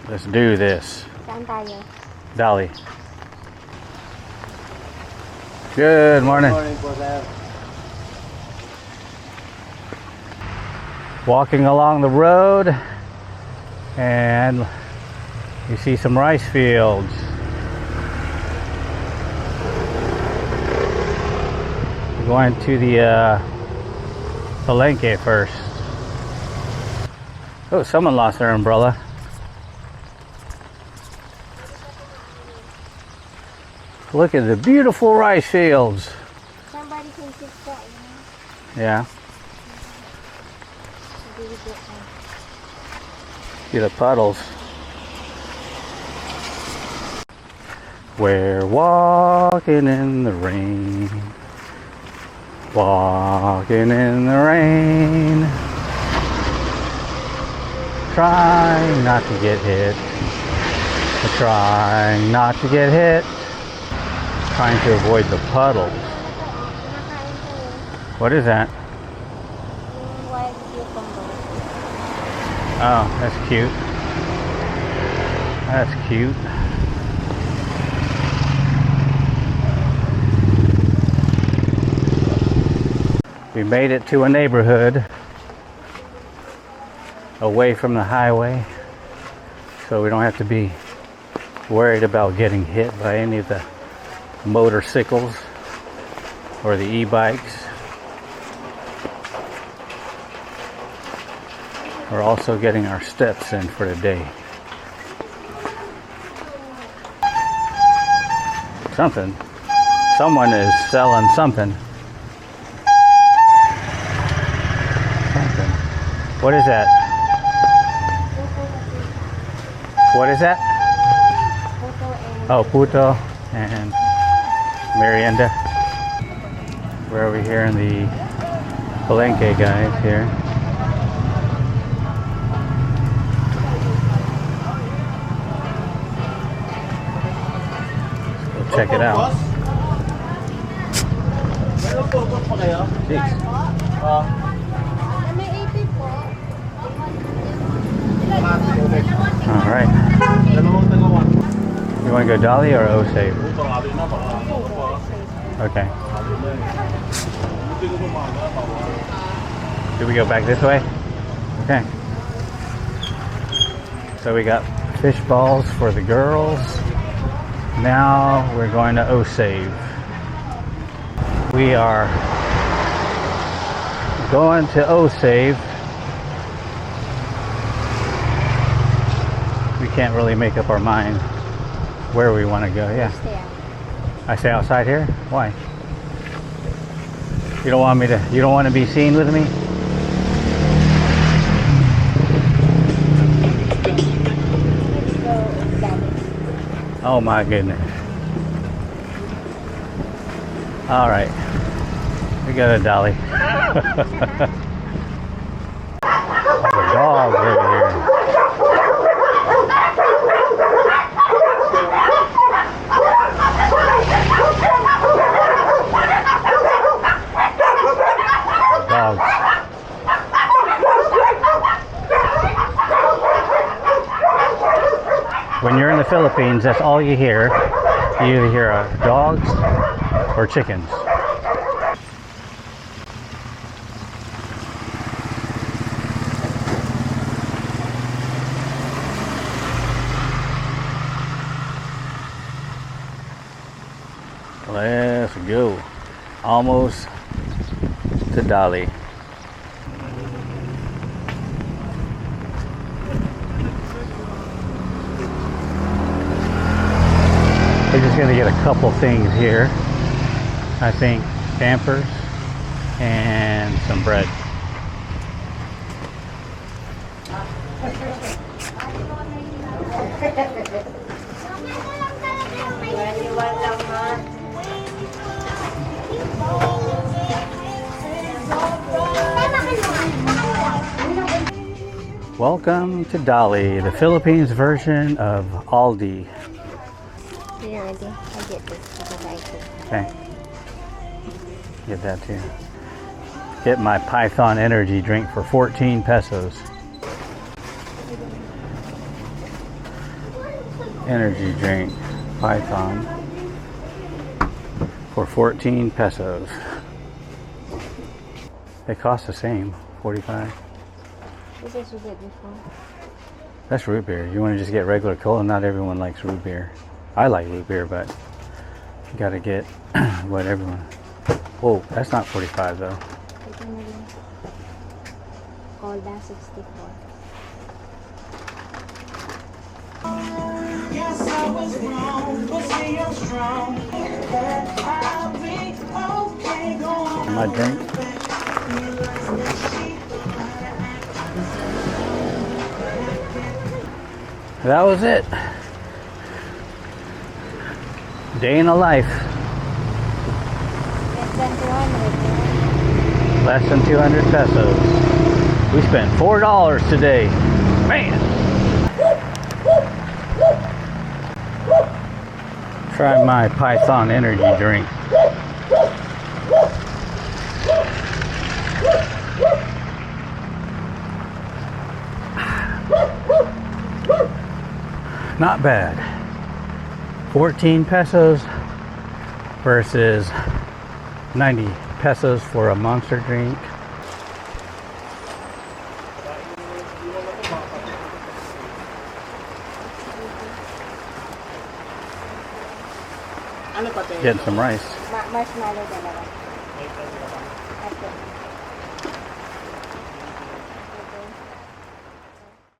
Let's do this. Saan tayo? Dali. Good morning. Good morning po, sir. Walking along the road and you see some rice fields. We're going to the Palenque first. Oh, someone lost their umbrella. Look at the beautiful rice fields. Somebody can sit that, Yeah. See the puddles. We're walking in the rain. Walking in the rain. Trying not to get hit. Trying not to get hit. Trying to avoid the puddles. What is that? Oh, that's cute. That's cute. We made it to a neighborhood away from the highway, so we don't have to be worried about getting hit by any of the motorcycles or the e-bikes. We're also getting our steps in for the day. Something. Someone is selling something. Something. What is that? What is that? Oh, puto and merienda. We're over here in the Palenque, guys, here. Let's go check it out. Jeez. All right. You want to go Dali or O-Save? Okay. Do we go back this way? Okay. So we got fish balls for the girls. Now we're going to O-Save. We are going to O-Save. We can't really make up our mind where we want to go. Yeah. I stay outside here? Why? You don't want me to, you don't want to be seen with me? Oh my goodness. All right. We got a Dali. The dogs over here. Dogs. When you're in the Philippines, that's all you hear. You either hear dogs or chickens. Let's go. Almost to Dali. We're just going to get a couple things here. I think Pampers and some bread. Welcome to Dali, the Philippines version of Aldi. Here, I get this because I could. Okay. Get that too. Get my Python energy drink for 14 pesos. energy drink, Python, for 14 pesos. They cost the same, 45. This is what we did before. That's root beer. You want to just get regular cola? Not everyone likes root beer. I like root beer, but you gotta get what everyone. Whoa, that's not 45 though. Cola 64. Yes, I was wrong, but see I'm strong. I'll be okay, go on. My drink. That was it. Day in the life. Less than 200. Less than 200 pesos. We spent $4 today. Man. Try my Python energy drink. Not bad. 14 pesos versus 90 pesos for a monster drink. Ano pa tayo? Getting some rice. Marshmallow dalawa. Okay.